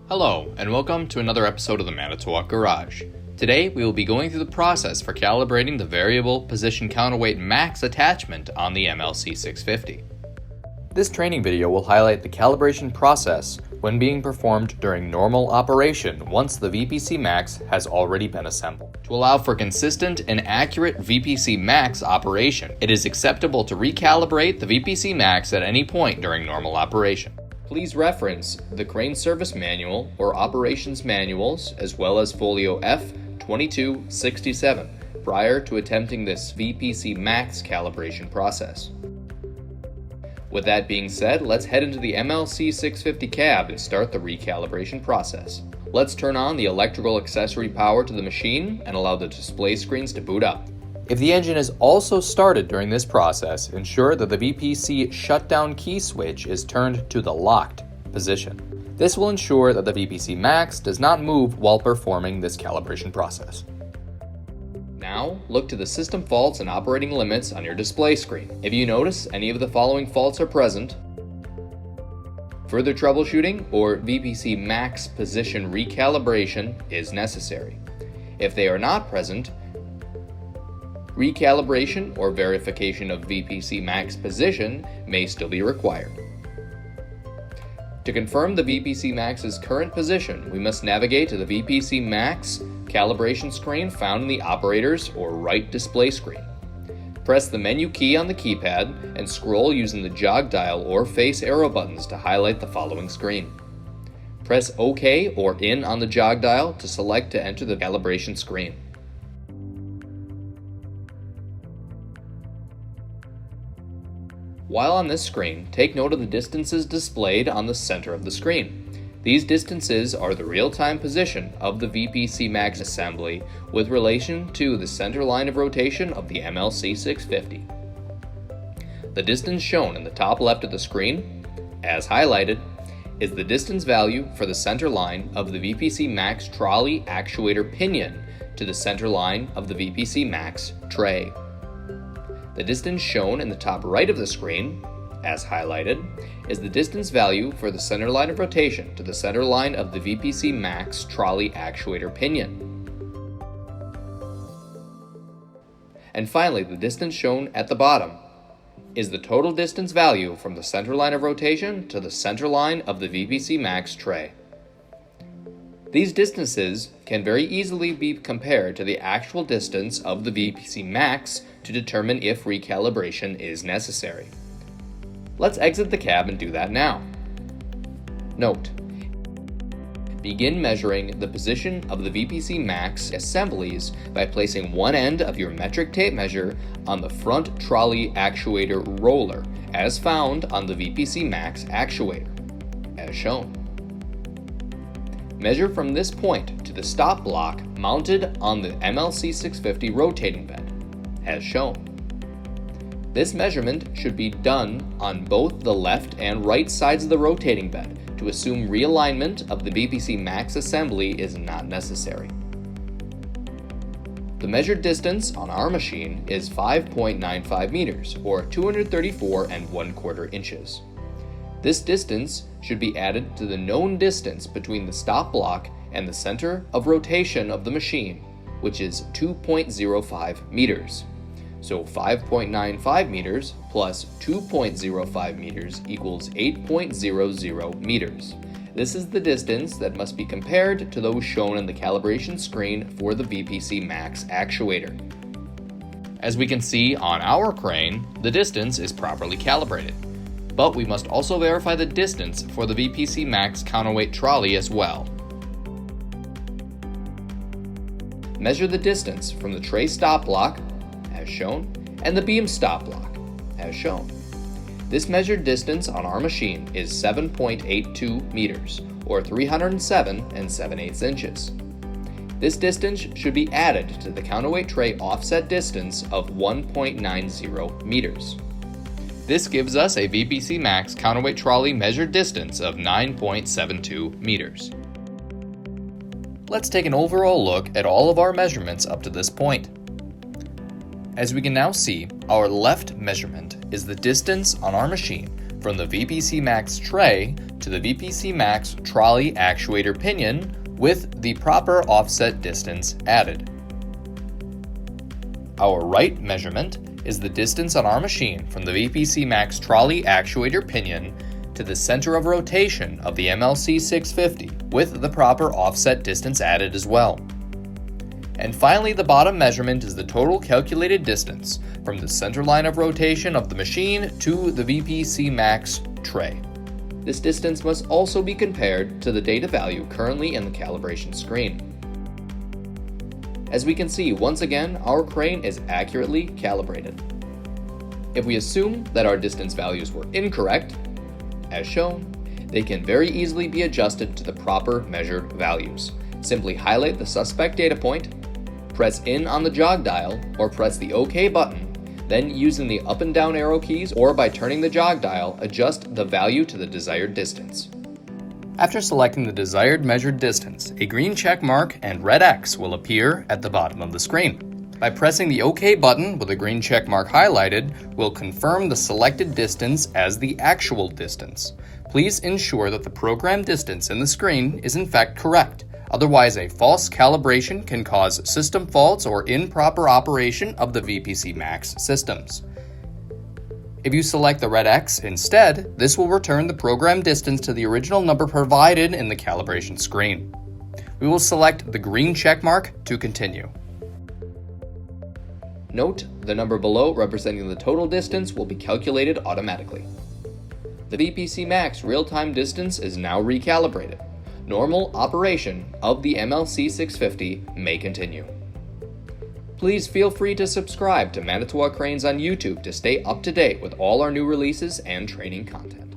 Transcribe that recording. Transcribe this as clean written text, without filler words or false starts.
Hello, and welcome to another episode of the Manitowoc Garage. Today, we will be going through the process for calibrating the Variable Position Counterweight Max attachment on the MLC650. This training video will highlight the calibration process when being performed during normal operation once the VPC Max has already been assembled. To allow for consistent and accurate VPC Max operation, it is acceptable to recalibrate the VPC Max at any point during normal operation. Please reference the Crane Service Manual or Operations Manuals as well as Folio F2267 prior to attempting this VPC Max calibration process. With that being said, let's head into the MLC650 cab and start the recalibration process. Let's turn on the electrical accessory power to the machine and allow the display screens to boot up. If the engine is also started during this process, ensure that the VPC shutdown key switch is turned to the locked position. This will ensure that the VPC Max does not move while performing this calibration process. Now, look to the system faults and operating limits on your display screen. If you notice any of the following faults are present, further troubleshooting or VPC Max position recalibration is necessary. If they are not present, recalibration or verification of VPC Max position may still be required. To confirm the VPC Max's current position, we must navigate to the VPC Max calibration screen found in the operator's or right display screen. Press the menu key on the keypad and scroll using the jog dial or face arrow buttons to highlight the following screen. Press OK or in on the jog dial to select to enter the calibration screen. While on this screen, take note of the distances displayed on the center of the screen. These distances are the real-time position of the VPC Max assembly with relation to the center line of rotation of the MLC650. The distance shown in the top left of the screen, as highlighted, is the distance value for the center line of the VPC Max trolley actuator pinion to the center line of the VPC Max tray. The distance shown in the top right of the screen, as highlighted, is the distance value for the center line of rotation to the center line of the VPC Max trolley actuator pinion. And finally, the distance shown at the bottom is the total distance value from the center line of rotation to the center line of the VPC Max tray. These distances can very easily be compared to the actual distance of the VPC Max to determine if recalibration is necessary. Let's exit the cab and do that now. Note: begin measuring the position of the VPC Max assemblies by placing one end of your metric tape measure on the front trolley actuator roller, as found on the VPC Max actuator, as shown. Measure from this point to the stop block mounted on the MLC650 rotating bed, as shown. This measurement should be done on both the left and right sides of the rotating bed to assume realignment of the VPC Max assembly is not necessary. The measured distance on our machine is 5.95 meters, or 234 1/4 inches. This distance should be added to the known distance between the stop block and the center of rotation of the machine, which is 2.05 meters. So 5.95 meters plus 2.05 meters equals 8.00 meters. This is the distance that must be compared to those shown in the calibration screen for the VPC Max actuator. As we can see on our crane, the distance is properly calibrated, but we must also verify the distance for the VPC Max counterweight trolley as well. Measure the distance from the tray stop block, as shown, and the beam stop block, as shown. This measured distance on our machine is 7.82 meters, or 307 7/8 inches. This distance should be added to the counterweight tray offset distance of 1.90 meters. This gives us a VPC Max counterweight trolley measured distance of 9.72 meters. Let's take an overall look at all of our measurements up to this point. As we can now see, our left measurement is the distance on our machine from the VPC Max tray to the VPC Max trolley actuator pinion with the proper offset distance added. Our right measurement is the distance on our machine from the VPC Max trolley actuator pinion to the center of rotation of the MLC650 with the proper offset distance added as well. And finally, the bottom measurement is the total calculated distance from the center line of rotation of the machine to the VPC Max tray. This distance must also be compared to the data value currently in the calibration screen. As we can see, once again, our crane is accurately calibrated. If we assume that our distance values were incorrect, as shown, they can very easily be adjusted to the proper measured values. Simply highlight the suspect data point, press in on the jog dial, or press the OK button, then using the up and down arrow keys or by turning the jog dial, adjust the value to the desired distance. After selecting the desired measured distance, a green check mark and red X will appear at the bottom of the screen. By pressing the OK button with a green check mark highlighted, we'll confirm the selected distance as the actual distance. Please ensure that the program distance in the screen is in fact correct. Otherwise, a false calibration can cause system faults or improper operation of the VPC Max systems. If you select the red X instead, this will return the program distance to the original number provided in the calibration screen. We will select the green check mark to continue. Note, the number below representing the total distance will be calculated automatically. The VPC Max real-time distance is now recalibrated. Normal operation of the MLC650 may continue. Please feel free to subscribe to Manitowoc Cranes on YouTube to stay up to date with all our new releases and training content.